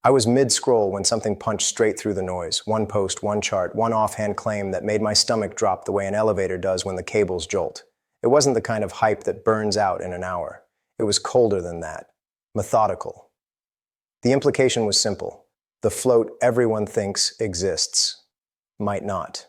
I was mid-scroll when something punched straight through the noise. One post, one chart, one offhand claim that made my stomach drop the way an elevator does when the cables jolt. It wasn't the kind of hype that burns out in an hour. It was colder than that. Methodical. The implication was simple. The float everyone thinks exists might not.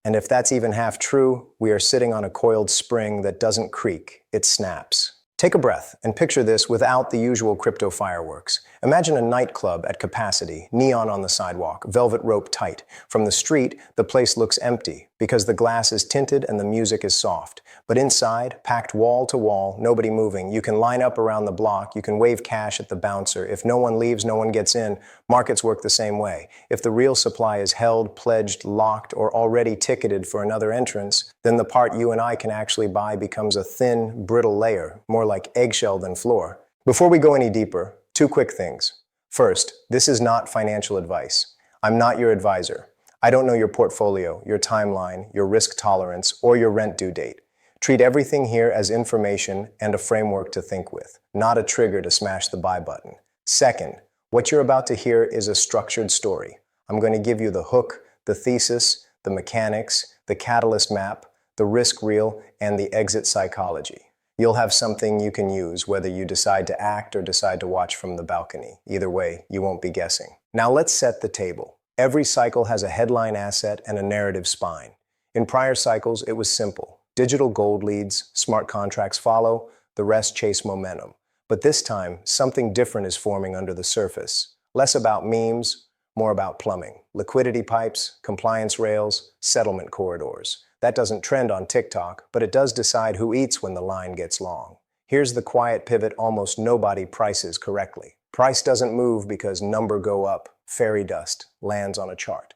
And if that's even half true, we are sitting on a coiled spring that doesn't creak, it snaps. Take a breath and picture this without the usual crypto fireworks. Imagine a nightclub at capacity, neon on the sidewalk, velvet rope tight. From the street, the place looks empty because the glass is tinted and the music is soft. But inside, packed wall to wall, nobody moving. You can line up around the block, you can wave cash at the bouncer. If no one leaves, no one gets in. Markets work the same way. If the real supply is held, pledged, locked, or already ticketed for another entrance, then the part you and I can actually buy becomes a thin, brittle layer, more like eggshell than floor. Before we go any deeper, two quick things. First, this is not financial advice. I'm not your advisor. I don't know your portfolio, your timeline, your risk tolerance, or your rent due date. Treat everything here as information and a framework to think with, not a trigger to smash the buy button. Second, what you're about to hear is a structured story. I'm going to give you the hook, the thesis, the mechanics, the catalyst map, the risk reel, and the exit psychology. You'll have something you can use whether you decide to act or decide to watch from the balcony. Either way, you won't be guessing. Now let's set the table. Every cycle has a headline asset and a narrative spine. In prior cycles, it was simple. Digital gold leads, smart contracts follow, the rest chase momentum. But this time, something different is forming under the surface. Less about memes, more about plumbing. Liquidity pipes, compliance rails, settlement corridors. That doesn't trend on TikTok, but it does decide who eats when the line gets long. Here's the quiet pivot almost nobody prices correctly. Price doesn't move because number go up, fairy dust lands on a chart.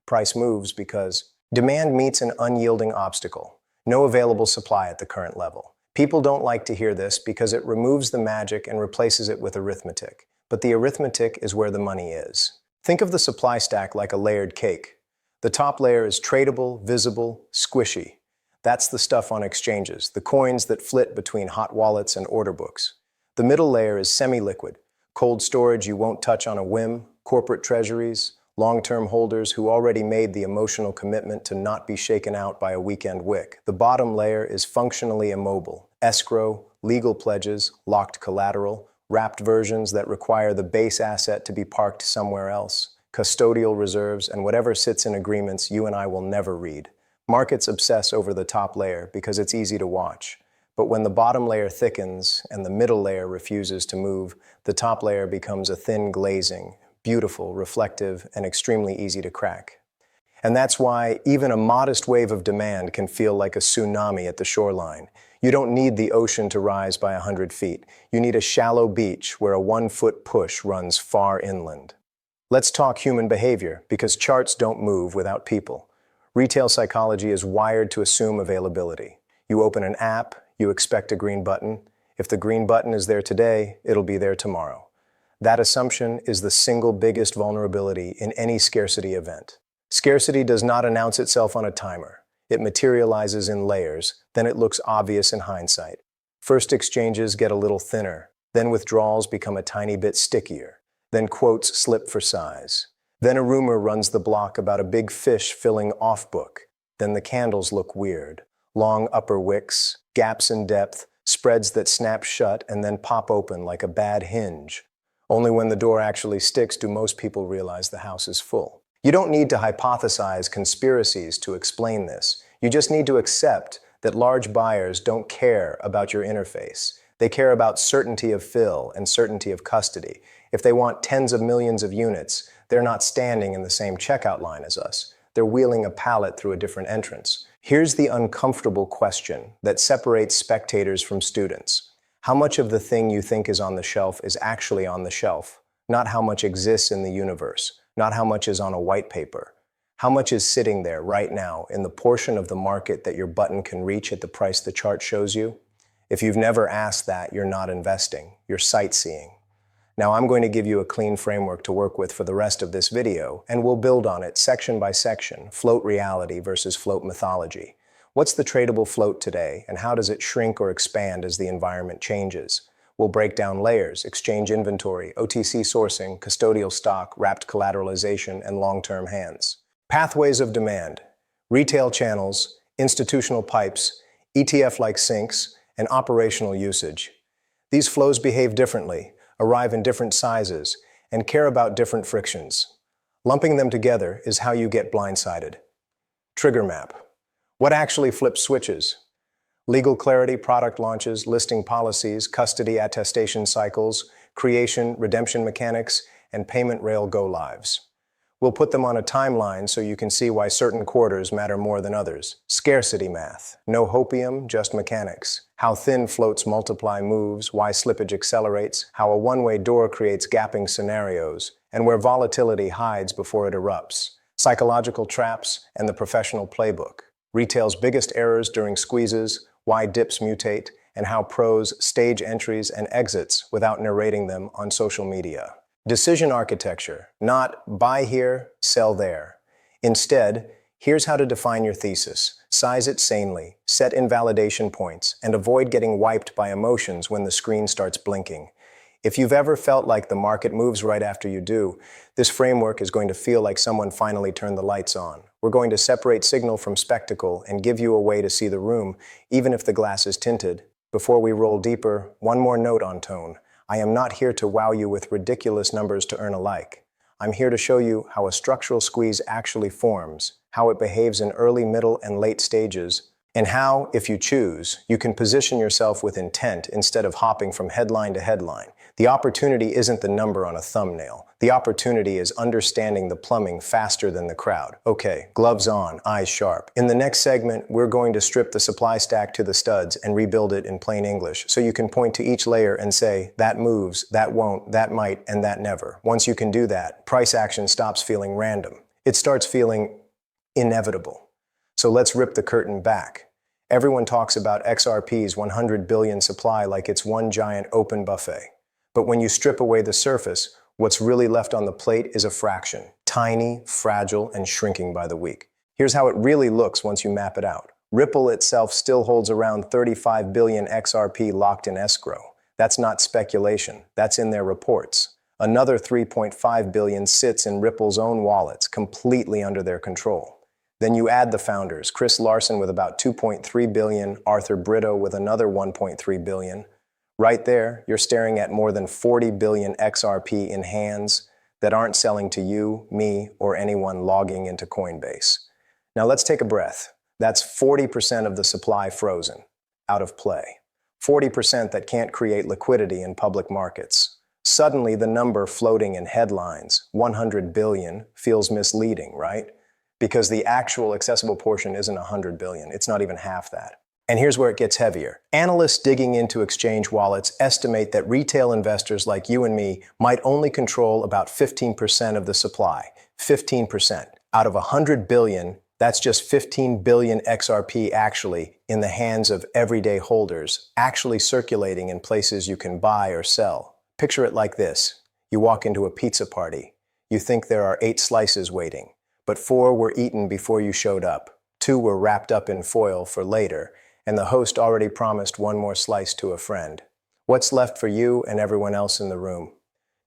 Price moves because demand meets an unyielding obstacle. No available supply at the current level. People don't like to hear this because it removes the magic and replaces it with arithmetic. But the arithmetic is where the money is. Think of the supply stack like a layered cake. The top layer is tradable, visible, squishy. That's the stuff on exchanges, the coins that flit between hot wallets and order books. The middle layer is semi-liquid, cold storage you won't touch on a whim, corporate treasuries, long-term holders who already made the emotional commitment to not be shaken out by a weekend wick. The bottom layer is functionally immobile. Escrow, legal pledges, locked collateral, wrapped versions that require the base asset to be parked somewhere else, custodial reserves, and whatever sits in agreements you and I will never read. Markets obsess over the top layer because it's easy to watch. But when the bottom layer thickens and the middle layer refuses to move, the top layer becomes a thin glazing, beautiful, reflective, and extremely easy to crack. And that's why even a modest wave of demand can feel like a tsunami at the shoreline. You don't need the ocean to rise by 100 feet. You need a shallow beach where a 1-foot push runs far inland. Let's talk human behavior, because charts don't move without people. Retail psychology is wired to assume availability. You open an app, you expect a green button. If the green button is there today, it'll be there tomorrow. That assumption is the single biggest vulnerability in any scarcity event. Scarcity does not announce itself on a timer. It materializes in layers, then it looks obvious in hindsight. First exchanges get a little thinner, then withdrawals become a tiny bit stickier, then quotes slip for size. Then a rumor runs the block about a big fish filling off-book. Then the candles look weird. Long upper wicks, gaps in depth, spreads that snap shut and then pop open like a bad hinge. Only when the door actually sticks do most people realize the house is full. You don't need to hypothesize conspiracies to explain this. You just need to accept that large buyers don't care about your interface. They care about certainty of fill and certainty of custody. If they want tens of millions of units, they're not standing in the same checkout line as us. They're wheeling a pallet through a different entrance. Here's the uncomfortable question that separates spectators from students. How much of the thing you think is on the shelf is actually on the shelf? Not how much exists in the universe, not how much is on a white paper. How much is sitting there right now in the portion of the market that your button can reach at the price the chart shows you? If you've never asked that, you're not investing, you're sightseeing. Now I'm going to give you a clean framework to work with for the rest of this video, and we'll build on it section by section, float reality versus float mythology. What's the tradable float today, and how does it shrink or expand as the environment changes? We'll break down layers, exchange inventory, OTC sourcing, custodial stock, wrapped collateralization, and long-term hands. Pathways of demand, retail channels, institutional pipes, ETF-like sinks, and operational usage. These flows behave differently, arrive in different sizes, and care about different frictions. Lumping them together is how you get blindsided. Trigger map. What actually flips switches? Legal clarity, product launches, listing policies, custody attestation cycles, creation, redemption mechanics, and payment rail go-lives. We'll put them on a timeline so you can see why certain quarters matter more than others. Scarcity math. No hopium, just mechanics. How thin floats multiply moves, why slippage accelerates, how a one-way door creates gapping scenarios, and where volatility hides before it erupts. Psychological traps and the professional playbook. Retail's biggest errors during squeezes, why dips mutate, and how pros stage entries and exits without narrating them on social media. Decision architecture, not buy here, sell there. Instead, here's how to define your thesis. Size it sanely, set invalidation points, and avoid getting wiped by emotions when the screen starts blinking. If you've ever felt like the market moves right after you do, this framework is going to feel like someone finally turned the lights on. We're going to separate signal from spectacle and give you a way to see the room, even if the glass is tinted. Before we roll deeper, one more note on tone. I am not here to wow you with ridiculous numbers to earn a like. I'm here to show you how a structural squeeze actually forms, how it behaves in early, middle, and late stages, and how, if you choose, you can position yourself with intent instead of hopping from headline to headline. The opportunity isn't the number on a thumbnail. The opportunity is understanding the plumbing faster than the crowd. Okay, gloves on, eyes sharp. In the next segment, we're going to strip the supply stack to the studs and rebuild it in plain English, so you can point to each layer and say, that moves, that won't, that might, and that never. Once you can do that, price action stops feeling random. It starts feeling inevitable. So let's rip the curtain back. Everyone talks about XRP's 100 billion supply like it's one giant open buffet. But when you strip away the surface, what's really left on the plate is a fraction. Tiny, fragile, and shrinking by the week. Here's how it really looks once you map it out. Ripple itself still holds around 35 billion XRP locked in escrow. That's not speculation. That's in their reports. Another 3.5 billion sits in Ripple's own wallets, completely under their control. Then you add the founders, Chris Larson with about 2.3 billion, Arthur Brito with another 1.3 billion. Right there, you're staring at more than 40 billion XRP in hands that aren't selling to you, me, or anyone logging into Coinbase. Now let's take a breath. That's 40% of the supply frozen, out of play. 40% that can't create liquidity in public markets. Suddenly, the number floating in headlines, 100 billion, feels misleading, right? Because the actual accessible portion isn't 100 billion. It's not even half that. And here's where it gets heavier. Analysts digging into exchange wallets estimate that retail investors like you and me might only control about 15% of the supply. 15%. Out of 100 billion, that's just 15 billion XRP actually in the hands of everyday holders, actually circulating in places you can buy or sell. Picture it like this. You walk into a pizza party. You think there are 8 slices waiting, but 4 were eaten before you showed up. 2 were wrapped up in foil for later, and the host already promised 1 more slice to a friend. What's left for you and everyone else in the room?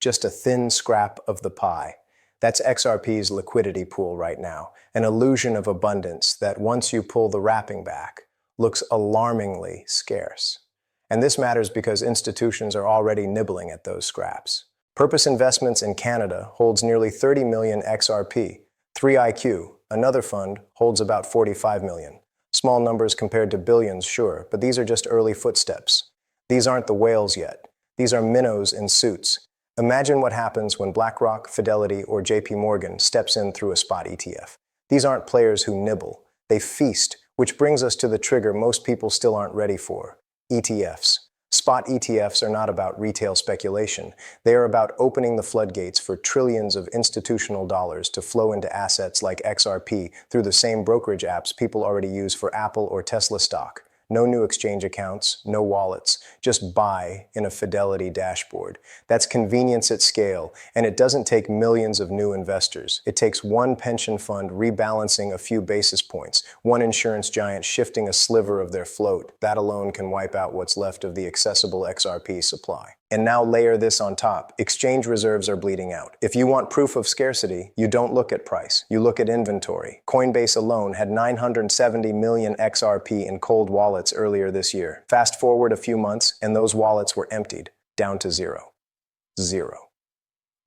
Just a thin scrap of the pie. That's XRP's liquidity pool right now, an illusion of abundance that once you pull the wrapping back, looks alarmingly scarce. And this matters because institutions are already nibbling at those scraps. Purpose Investments in Canada holds nearly 30 million XRP. 3iQ, another fund, holds about 45 million. Small numbers compared to billions, sure, but these are just early footsteps. These aren't the whales yet. These are minnows in suits. Imagine what happens when BlackRock, Fidelity, or JP Morgan steps in through a spot ETF. These aren't players who nibble. They feast, which brings us to the trigger most people still aren't ready for. ETFs. Spot ETFs are not about retail speculation. They are about opening the floodgates for trillions of institutional dollars to flow into assets like XRP through the same brokerage apps people already use for Apple or Tesla stock. No new exchange accounts, no wallets, just buy in a Fidelity dashboard. That's convenience at scale, and it doesn't take millions of new investors. It takes one pension fund rebalancing a few basis points, one insurance giant shifting a sliver of their float. That alone can wipe out what's left of the accessible XRP supply. And now layer this on top. Exchange reserves are bleeding out. If you want proof of scarcity, you don't look at price. You look at inventory. Coinbase alone had 970 million XRP in cold wallets earlier this year. Fast forward a few months, and those wallets were emptied, down to zero. Zero.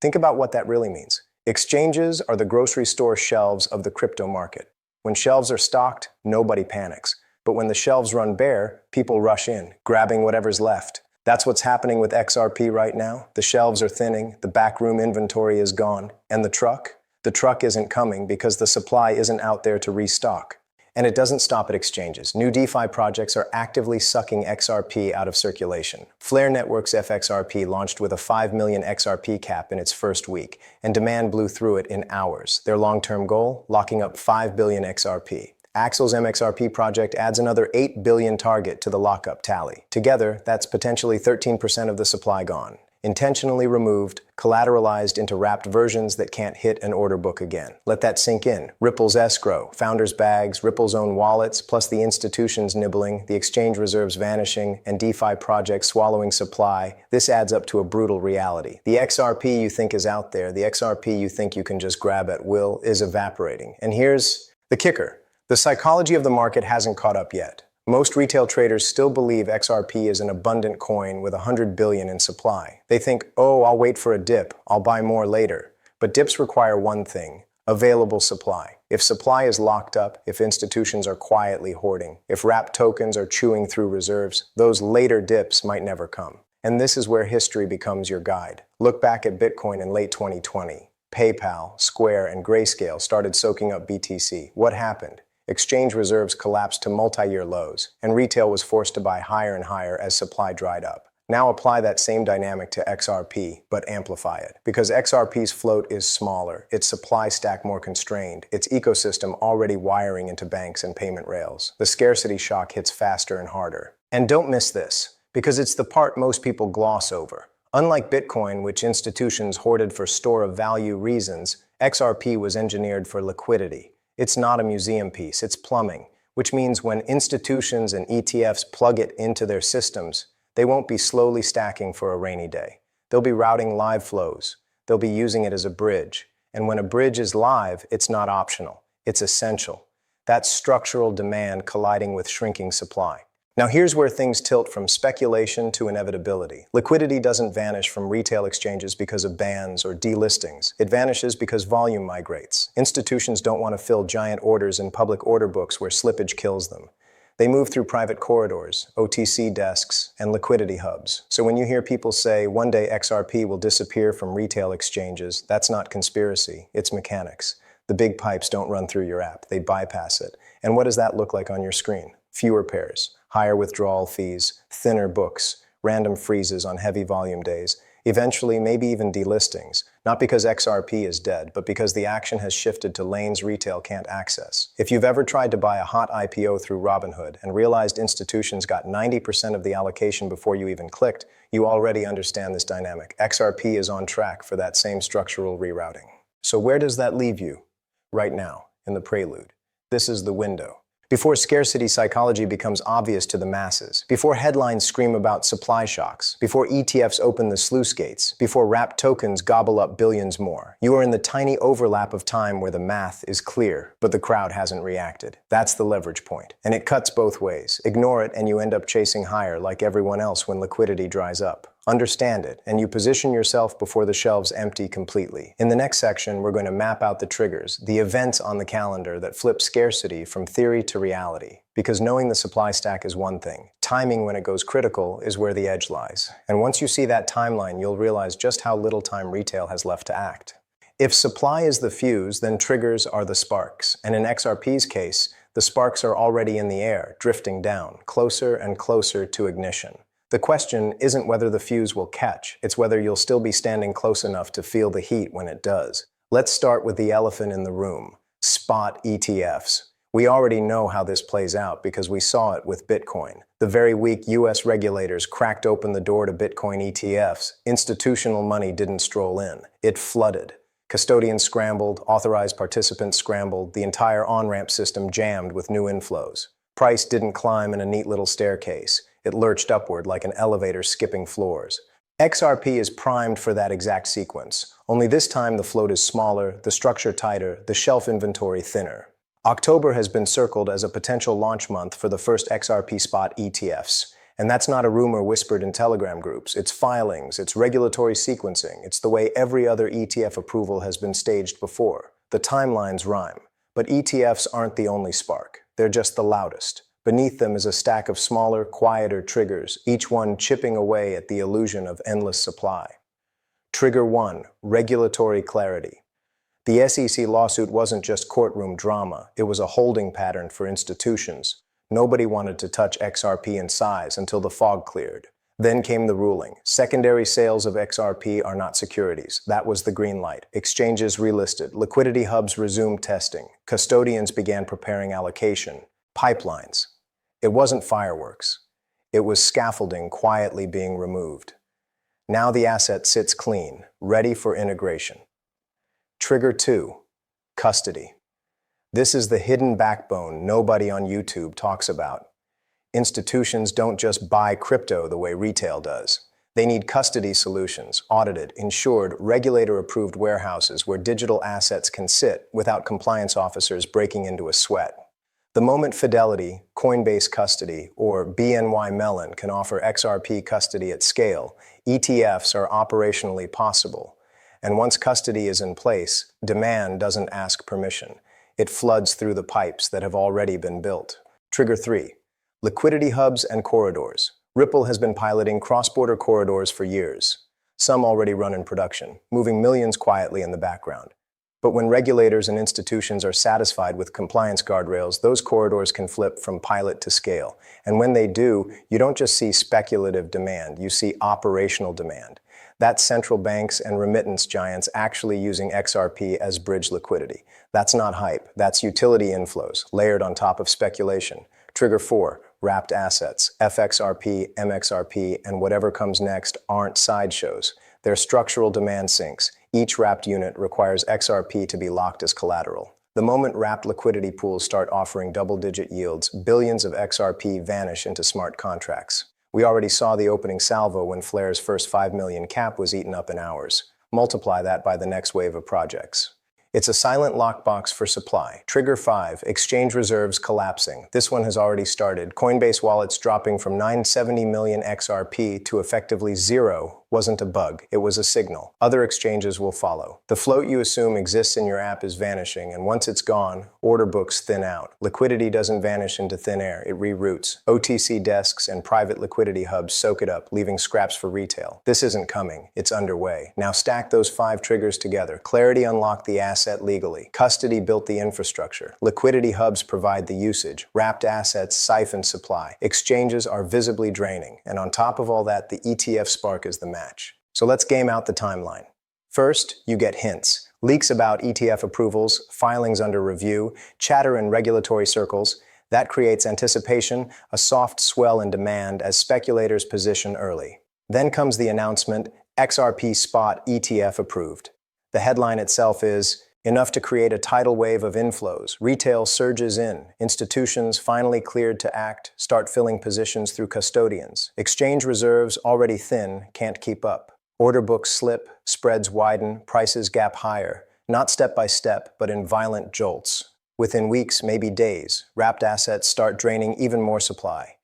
Think about what that really means. Exchanges are the grocery store shelves of the crypto market. When shelves are stocked, nobody panics. But when the shelves run bare, people rush in, grabbing whatever's left. That's what's happening with XRP right now. The shelves are thinning, the backroom inventory is gone. And the truck? The truck isn't coming because the supply isn't out there to restock. And it doesn't stop at exchanges. New DeFi projects are actively sucking XRP out of circulation. Flare Networks FXRP launched with a 5 million XRP cap in its first week, and demand blew through it in hours. Their long-term goal? Locking up 5 billion XRP. Axel's MXRP project adds another 8 billion target to the lockup tally. Together, that's potentially 13% of the supply gone. Intentionally removed, collateralized into wrapped versions that can't hit an order book again. Let that sink in. Ripple's escrow, founders' bags, Ripple's own wallets, plus the institutions nibbling, the exchange reserves vanishing, and DeFi projects swallowing supply. This adds up to a brutal reality. The XRP you think is out there, the XRP you think you can just grab at will, is evaporating. And here's the kicker. The psychology of the market hasn't caught up yet. Most retail traders still believe XRP is an abundant coin with 100 billion in supply. They think, oh, I'll wait for a dip, I'll buy more later. But dips require one thing: available supply. If supply is locked up, if institutions are quietly hoarding, if wrapped tokens are chewing through reserves, those later dips might never come. And this is where history becomes your guide. Look back at Bitcoin in late 2020. PayPal, Square, and Grayscale started soaking up BTC. What happened? Exchange reserves collapsed to multi-year lows, and retail was forced to buy higher and higher as supply dried up. Now apply that same dynamic to XRP, but amplify it. Because XRP's float is smaller, its supply stack more constrained, its ecosystem already wiring into banks and payment rails. The scarcity shock hits faster and harder. And don't miss this, because it's the part most people gloss over. Unlike Bitcoin, which institutions hoarded for store of value reasons, XRP was engineered for liquidity. It's not a museum piece, it's plumbing, which means when institutions and ETFs plug it into their systems, they won't be slowly stacking for a rainy day. They'll be routing live flows. They'll be using it as a bridge. And when a bridge is live, it's not optional, it's essential. That's structural demand colliding with shrinking supply. Now here's where things tilt from speculation to inevitability. Liquidity doesn't vanish from retail exchanges because of bans or delistings. It vanishes because volume migrates. Institutions don't want to fill giant orders in public order books where slippage kills them. They move through private corridors, OTC desks, and liquidity hubs. So when you hear people say one day XRP will disappear from retail exchanges, that's not conspiracy, it's mechanics. The big pipes don't run through your app, they bypass it. And what does that look like on your screen? Fewer pairs, higher withdrawal fees, thinner books, random freezes on heavy volume days, eventually maybe even delistings, not because XRP is dead, but because the action has shifted to lanes retail can't access. If you've ever tried to buy a hot IPO through Robinhood and realized institutions got 90% of the allocation before you even clicked, you already understand this dynamic. XRP is on track for that same structural rerouting. So where does that leave you? Right now, in the prelude. This is the window. Before scarcity psychology becomes obvious to the masses, before headlines scream about supply shocks, before ETFs open the sluice gates, before wrapped tokens gobble up billions more, you are in the tiny overlap of time where the math is clear, but the crowd hasn't reacted. That's the leverage point. And it cuts both ways. Ignore it and you end up chasing higher like everyone else when liquidity dries up. Understand it, and you position yourself before the shelves empty completely. In the next section, we're going to map out the triggers, the events on the calendar that flip scarcity from theory to reality. Because knowing the supply stack is one thing. Timing when it goes critical is where the edge lies. And once you see that timeline, you'll realize just how little time retail has left to act. If supply is the fuse, then triggers are the sparks. And in XRP's case, the sparks are already in the air, drifting down, closer and closer to ignition. The question isn't whether the fuse will catch, it's whether you'll still be standing close enough to feel the heat when it does. Let's start with the elephant in the room, spot ETFs. We already know how this plays out because we saw it with Bitcoin. The very week US regulators cracked open the door to Bitcoin ETFs, institutional money didn't stroll in. It flooded. Custodians scrambled, authorized participants scrambled, the entire on-ramp system jammed with new inflows. Price didn't climb in a neat little staircase. It lurched upward like an elevator skipping floors. XRP is primed for that exact sequence, only this time the float is smaller, the structure tighter, the shelf inventory thinner. October has been circled as a potential launch month for the first XRP spot ETFs. And that's not a rumor whispered in Telegram groups. It's filings, it's regulatory sequencing, it's the way every other ETF approval has been staged before. The timelines rhyme. But ETFs aren't the only spark. They're just the loudest. Beneath them is a stack of smaller, quieter triggers, each one chipping away at the illusion of endless supply. Trigger 1, regulatory clarity. The SEC lawsuit wasn't just courtroom drama, it was a holding pattern for institutions. Nobody wanted to touch XRP in size until the fog cleared. Then came the ruling. Secondary sales of XRP are not securities. That was the green light. Exchanges relisted. Liquidity hubs resumed testing. Custodians began preparing allocation. Pipelines. It wasn't fireworks. It was scaffolding quietly being removed. Now the asset sits clean, ready for integration. Trigger 2, custody. This is the hidden backbone nobody on YouTube talks about. Institutions don't just buy crypto the way retail does. They need custody solutions, audited, insured, regulator-approved warehouses where digital assets can sit without compliance officers breaking into a sweat. The moment Fidelity, Coinbase Custody, or BNY Mellon can offer XRP custody at scale, ETFs are operationally possible. And once custody is in place, demand doesn't ask permission. It floods through the pipes that have already been built. Trigger 3, liquidity hubs and corridors. Ripple has been piloting cross-border corridors for years. Some already run in production, moving millions quietly in the background. But when regulators and institutions are satisfied with compliance guardrails, those corridors can flip from pilot to scale. And when they do, you don't just see speculative demand, you see operational demand. That's central banks and remittance giants actually using XRP as bridge liquidity. That's not hype, that's utility inflows, layered on top of speculation. Trigger 4, wrapped assets. FXRP, MXRP, and whatever comes next aren't sideshows. They're structural demand sinks. Each wrapped unit requires XRP to be locked as collateral. The moment wrapped liquidity pools start offering double-digit yields, billions of XRP vanish into smart contracts. We already saw the opening salvo when Flare's first 5 million cap was eaten up in hours. Multiply that by the next wave of projects. It's a silent lockbox for supply. Trigger 5, exchange reserves collapsing. This one has already started. Coinbase wallets dropping from 970 million XRP to effectively zero wasn't a bug, it was a signal. Other exchanges will follow. The float you assume exists in your app is vanishing, and once it's gone, order books thin out. Liquidity doesn't vanish into thin air, it reroutes. OTC desks and private liquidity hubs soak it up, leaving scraps for retail. This isn't coming, it's underway. Now stack those 5 triggers together. Clarity unlocked the asset legally. Custody built the infrastructure. Liquidity hubs provide the usage. Wrapped assets siphon supply. Exchanges are visibly draining. And on top of all that, the ETF spark is the match. So let's game out the timeline. First, you get hints. Leaks about ETF approvals, filings under review, chatter in regulatory circles. That creates anticipation, a soft swell in demand as speculators position early. Then comes the announcement, XRP spot ETF approved. The headline itself is, enough to create a tidal wave of inflows. Retail surges in. Institutions finally cleared to act, start filling positions through custodians. Exchange reserves, already thin, can't keep up. Order books slip, spreads widen, prices gap higher. Not step by step, but in violent jolts. Within weeks, maybe days, wrapped assets start draining even more supply.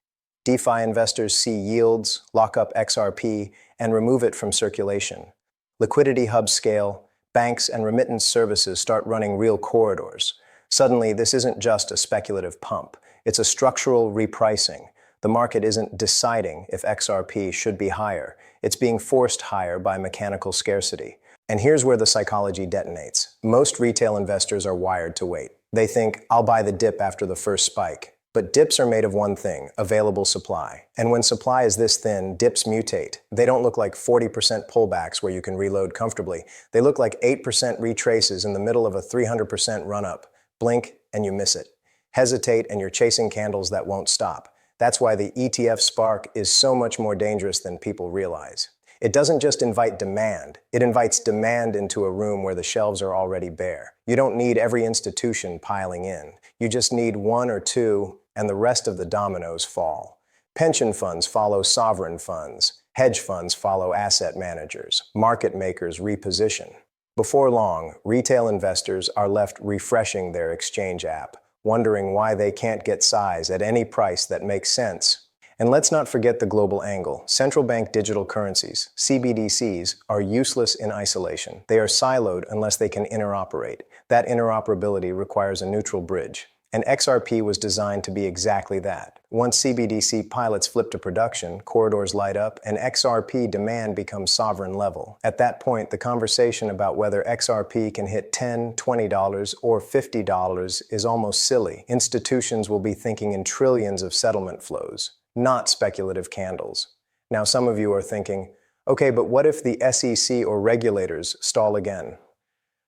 DeFi investors see yields, lock up XRP, and remove it from circulation. Liquidity hubs scale. Banks and remittance services start running real corridors. Suddenly, this isn't just a speculative pump. It's a structural repricing. The market isn't deciding if XRP should be higher. It's being forced higher by mechanical scarcity. And here's where the psychology detonates. Most retail investors are wired to wait. They think, I'll buy the dip after the first spike. But dips are made of one thing, available supply. And when supply is this thin, dips mutate. They don't look like 40% pullbacks where you can reload comfortably. They look like 8% retraces in the middle of a 300% run-up. Blink and you miss it. hesitate, and you're chasing candles that won't stop. That's why the ETF spark is so much more dangerous than people realize. It doesn't just invite demand, it invites demand into a room where the shelves are already bare. You don't need every institution piling in. You just need one or two, and the rest of the dominoes fall. Pension funds follow sovereign funds. Hedge funds follow asset managers. Market makers reposition. Before long, retail investors are left refreshing their exchange app, wondering why they can't get size at any price that makes sense. And let's not forget the global angle. Central bank digital currencies, CBDCs, are useless in isolation. They are siloed unless they can interoperate. That interoperability requires a neutral bridge. And XRP was designed to be exactly that. Once CBDC pilots flip to production, corridors light up, and XRP demand becomes sovereign level. At that point, the conversation about whether XRP can hit $10, $20, or $50 is almost silly. Institutions will be thinking in trillions of settlement flows, not speculative candles. Now, some of you are thinking, okay, but what if the SEC or regulators stall again?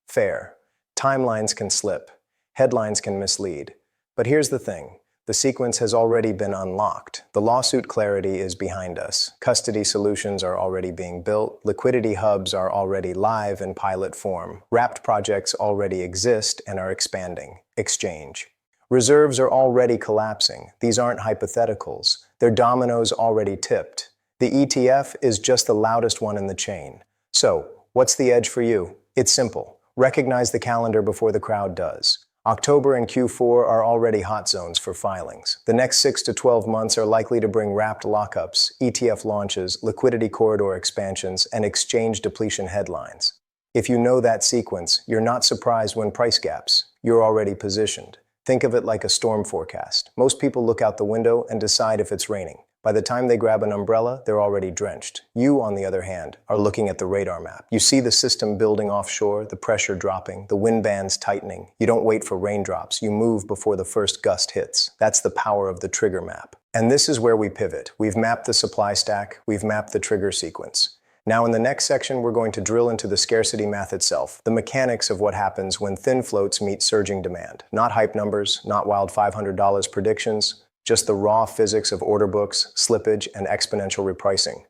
Fair. Timelines can slip. Headlines can mislead. But here's the thing. The sequence has already been unlocked. The lawsuit clarity is behind us. Custody solutions are already being built. Liquidity hubs are already live in pilot form. Wrapped projects already exist and are expanding. Exchange. Reserves are already collapsing. These aren't hypotheticals. They're dominoes already tipped. The ETF is just the loudest one in the chain. So, what's the edge for you? It's simple. Recognize the calendar before the crowd does. October and Q4 are already hot zones for filings. The next 6 to 12 months are likely to bring wrapped lockups, ETF launches, liquidity corridor expansions, and exchange depletion headlines. If you know that sequence, you're not surprised when price gaps. You're already positioned. Think of it like a storm forecast. Most people look out the window and decide if it's raining. By the time they grab an umbrella, they're already drenched. You, on the other hand, are looking at the radar map. You see the system building offshore, the pressure dropping, the wind bands tightening. You don't wait for raindrops. You move before the first gust hits. That's the power of the trigger map. And this is where we pivot. We've mapped the supply stack. We've mapped the trigger sequence. Now, in the next section, we're going to drill into the scarcity math itself, the mechanics of what happens when thin floats meet surging demand. Not hype numbers, not wild $500 predictions, just the raw physics of order books, slippage, and exponential repricing.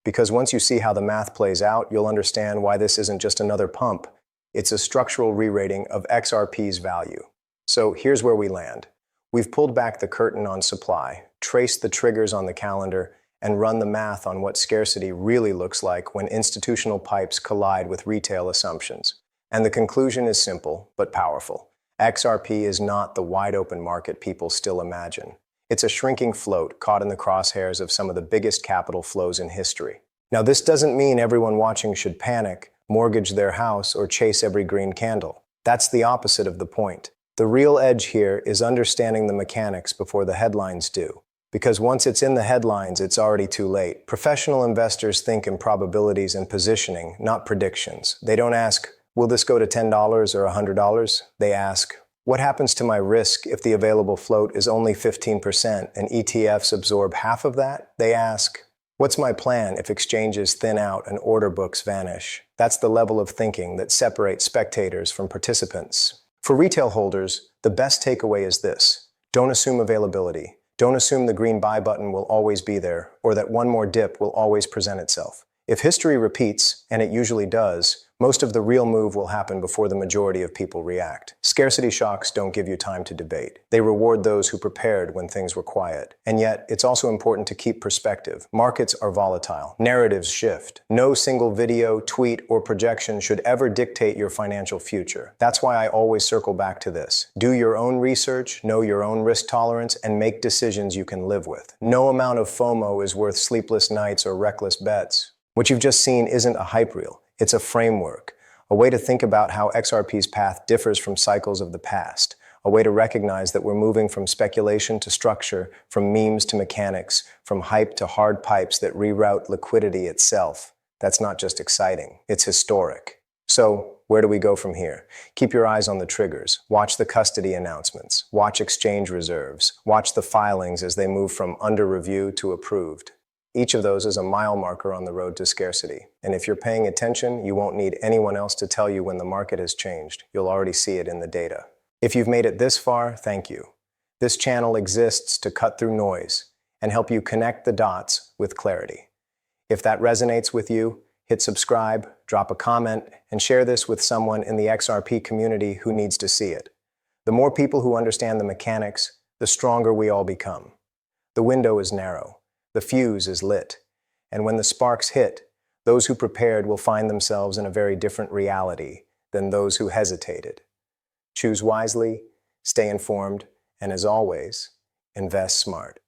Because once you see how the math plays out, you'll understand why this isn't just another pump. It's a structural re-rating of XRP's value. So here's where we land. We've pulled back the curtain on supply, traced the triggers on the calendar, and run the math on what scarcity really looks like when institutional pipes collide with retail assumptions. And the conclusion is simple, but powerful. XRP is not the wide-open market people still imagine. It's a shrinking float caught in the crosshairs of some of the biggest capital flows in history. Now, this doesn't mean everyone watching should panic, mortgage their house, or chase every green candle. That's the opposite of the point. The real edge here is understanding the mechanics before the headlines do. Because once it's in the headlines, it's already too late. Professional investors think in probabilities and positioning, not predictions. They don't ask, will this go to $10 or $100? They ask, what happens to my risk if the available float is only 15% and ETFs absorb half of that? They ask, what's my plan if exchanges thin out and order books vanish? That's the level of thinking that separates spectators from participants. For retail holders, the best takeaway is this. Don't assume availability. Don't assume the green buy button will always be there, or that one more dip will always present itself. If history repeats, and it usually does, most of the real move will happen before the majority of people react. Scarcity shocks don't give you time to debate. They reward those who prepared when things were quiet. And yet, it's also important to keep perspective. Markets are volatile. Narratives shift. No single video, tweet, or projection should ever dictate your financial future. That's why I always circle back to this. Do your own research, know your own risk tolerance, and make decisions you can live with. No amount of FOMO is worth sleepless nights or reckless bets. What you've just seen isn't a hype reel. It's a framework, a way to think about how XRP's path differs from cycles of the past, a way to recognize that we're moving from speculation to structure, from memes to mechanics, from hype to hard pipes that reroute liquidity itself. That's not just exciting, it's historic. So, where do we go from here? Keep your eyes on the triggers. Watch the custody announcements. Watch exchange reserves. Watch the filings as they move from under review to approved. Each of those is a mile marker on the road to scarcity. And if you're paying attention, you won't need anyone else to tell you when the market has changed. You'll already see it in the data. If you've made it this far, thank you. This channel exists to cut through noise and help you connect the dots with clarity. If that resonates with you, hit subscribe, drop a comment, and share this with someone in the XRP community who needs to see it. The more people who understand the mechanics, the stronger we all become. The window is narrow, the fuse is lit, and when the sparks hit, those who prepared will find themselves in a very different reality than those who hesitated. Choose wisely, stay informed, and as always, invest smart.